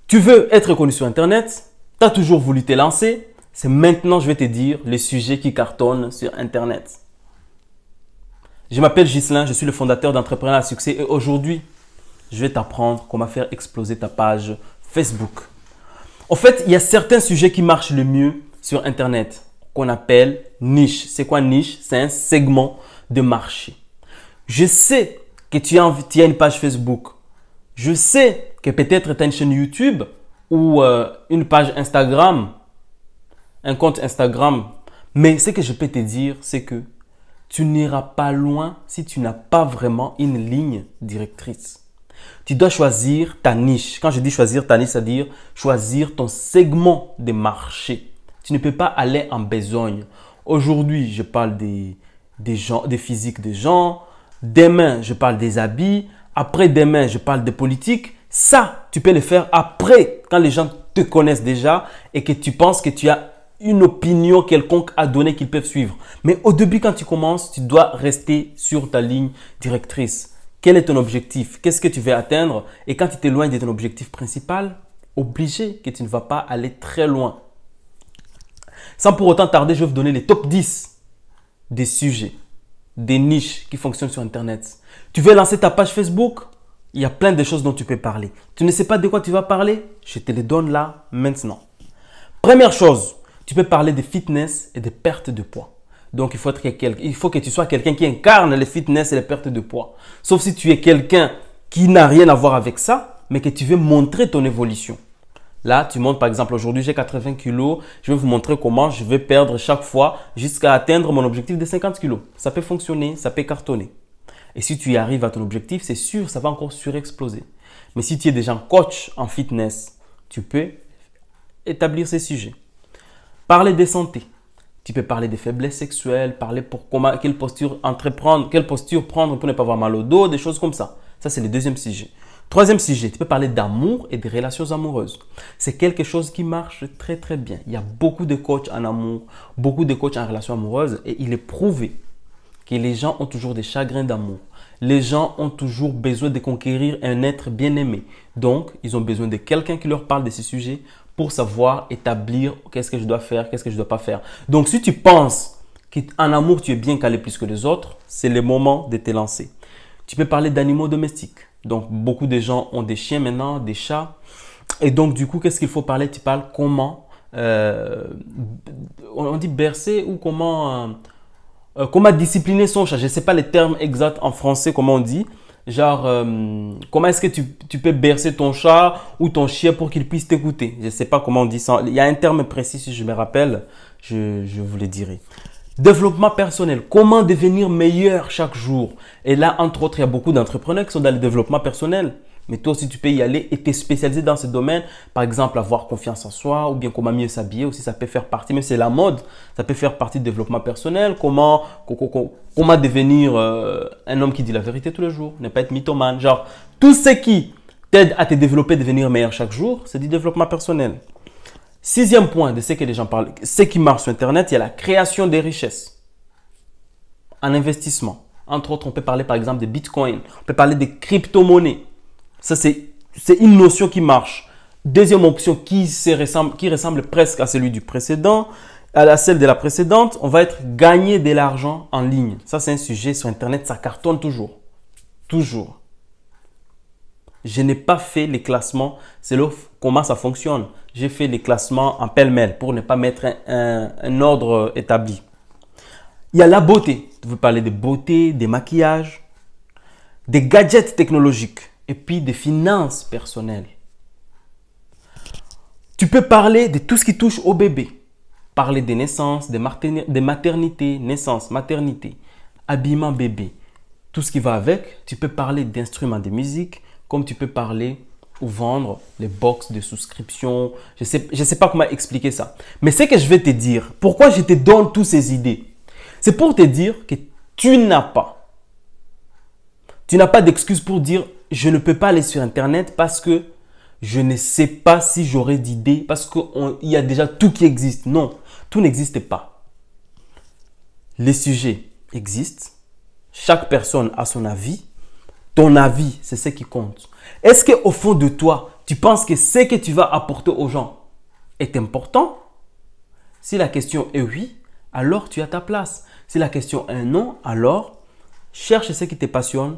Tu veux être connu sur Internet, tu as toujours voulu te lancer, c'est maintenant je vais te dire les sujets qui cartonnent sur Internet. Je m'appelle Ghislain, je suis le fondateur d'Entrepreneurs à succès et aujourd'hui, je vais t'apprendre comment faire exploser ta page Facebook. En fait, il y a certains sujets qui marchent le mieux sur Internet qu'on appelle niche. C'est quoi niche? C'est un segment de marché. Je sais que tu as une page Facebook. Je sais que peut-être tu as une chaîne YouTube ou une page Instagram, un compte Instagram. Mais ce que je peux te dire, c'est que tu n'iras pas loin si tu n'as pas vraiment une ligne directrice. Tu dois choisir ta niche. Quand je dis choisir ta niche, c'est-à-dire choisir ton segment de marché. Tu ne peux pas aller en besogne. Aujourd'hui, je parle des gens, des physiques des gens. Demain, je parle des habits. Après-demain, je parle de politique. Ça, tu peux le faire après, quand les gens te connaissent déjà et que tu penses que tu as une opinion quelconque à donner qu'ils peuvent suivre. Mais au début, quand tu commences, tu dois rester sur ta ligne directrice. Quel est ton objectif? Qu'est-ce que tu veux atteindre? Et quand tu t'éloignes de ton objectif principal, obligé que tu ne vas pas aller très loin. Sans pour autant tarder, je vais vous donner les top 10 des sujets, des niches qui fonctionnent sur Internet. Tu veux lancer ta page Facebook? Il y a plein de choses dont tu peux parler. Tu ne sais pas de quoi tu vas parler? Je te les donne là, maintenant. Première chose, tu peux parler de fitness et de perte de poids. Donc, il faut que tu sois quelqu'un qui incarne le fitness et les pertes de poids. Sauf si tu es quelqu'un qui n'a rien à voir avec ça, mais que tu veux montrer ton évolution. Là, tu montres par exemple, aujourd'hui j'ai 80 kilos, je vais vous montrer comment je vais perdre chaque fois jusqu'à atteindre mon objectif de 50 kilos. Ça peut fonctionner, ça peut cartonner. Et si tu y arrives à ton objectif, c'est sûr, ça va encore surexploser. Mais si tu es déjà coach en fitness, tu peux établir ces sujets. Parler de santé. Tu peux parler des faiblesses sexuelles, parler pour quelle posture entreprendre, quelle posture prendre pour ne pas avoir mal au dos, des choses comme ça. Ça, c'est le deuxième sujet. Troisième sujet, tu peux parler d'amour et des relations amoureuses. C'est quelque chose qui marche très très bien. Il y a beaucoup de coachs en amour, beaucoup de coachs en relations amoureuses et il est prouvé que les gens ont toujours des chagrins d'amour. Les gens ont toujours besoin de conquérir un être bien-aimé. Donc, ils ont besoin de quelqu'un qui leur parle de ces sujets pour savoir établir qu'est-ce que je dois faire, qu'est-ce que je ne dois pas faire. Donc, si tu penses qu'en amour, tu es bien calé plus que les autres, c'est le moment de te lancer. Tu peux parler d'animaux domestiques. Donc, beaucoup de gens ont des chiens maintenant, des chats. Et donc, du coup, qu'est-ce qu'il faut parler? Tu parles comment, on dit bercer ou comment discipliner son chat. Je ne sais pas les termes exacts en français, comment on dit. Genre, comment est-ce que tu peux bercer ton chat ou ton chien pour qu'il puisse t'écouter? Je ne sais pas comment on dit ça. Il y a un terme précis, si je me rappelle, je vous le dirai. Développement personnel. Comment devenir meilleur chaque jour? Et là, entre autres, il y a beaucoup d'entrepreneurs qui sont dans le développement personnel. Mais toi aussi, tu peux y aller et te spécialiser dans ce domaine. Par exemple, avoir confiance en soi ou bien comment mieux s'habiller aussi. Ça peut faire partie, même si c'est la mode, ça peut faire partie du développement personnel. Comment devenir un homme qui dit la vérité tous les jours. Ne pas être mythomane. Genre, tout ce qui t'aide à te développer, devenir meilleur chaque jour, c'est du développement personnel. Sixième point de ce que les gens parlent, ce qui marche sur Internet, il y a la création des richesses en investissement. Entre autres, on peut parler par exemple de Bitcoin, on peut parler des crypto-monnaies. Ça, c'est une notion qui marche. Deuxième option qui ressemble presque à celui du précédent, à celle de la précédente, on va être gagner de l'argent en ligne. Ça, c'est un sujet sur Internet, ça cartonne toujours. Toujours. Je n'ai pas fait les classements, c'est comment ça fonctionne. J'ai fait les classements en pêle-mêle pour ne pas mettre un ordre établi. Il y a la beauté. Tu veux parler de beauté, des maquillages, des gadgets technologiques et puis des finances personnelles. Tu peux parler de tout ce qui touche au bébé. Parler des naissances, des maternités, naissance, maternité, habillement bébé. Tout ce qui va avec. Tu peux parler d'instruments de musique, comme tu peux parler ou vendre les box de souscription. Je sais pas comment expliquer ça. Mais ce que je vais te dire, pourquoi je te donne toutes ces idées, c'est pour te dire que tu n'as pas d'excuse pour dire je ne peux pas aller sur Internet parce que je ne sais pas si j'aurai d'idées, parce qu'il y a déjà tout qui existe. Non, tout n'existe pas. Les sujets existent. Chaque personne a son avis. Ton avis, c'est ce qui compte. Est-ce qu'au fond de toi, Tu penses que ce que tu vas apporter aux gens est important? Si la question est oui, alors tu as ta place. Si la question est non, alors cherche ce qui te passionne,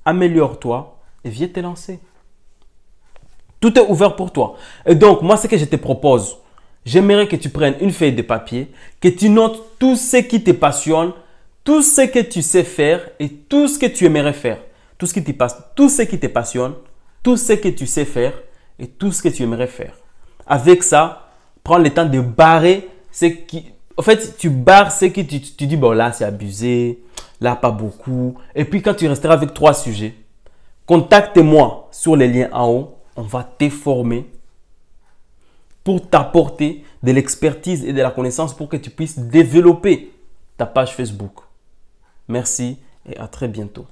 améliore-toi et viens te lancer. Tout est ouvert pour toi. Et donc, moi, ce que je te propose, j'aimerais que tu prennes une feuille de papier, que tu notes tout ce qui te passionne, tout ce que tu sais faire et tout ce que tu aimerais faire. Tout ce qui te passionne, tout ce que tu sais faire et tout ce que tu aimerais faire. Avec ça, prends le temps de barrer ce qui... En fait, tu barres ce que tu dis, bon là c'est abusé, là pas beaucoup. Et puis quand tu resteras avec 3 sujets, contacte-moi sur les liens en haut. On va te former pour t'apporter de l'expertise et de la connaissance pour que tu puisses développer ta page Facebook. Merci et à très bientôt.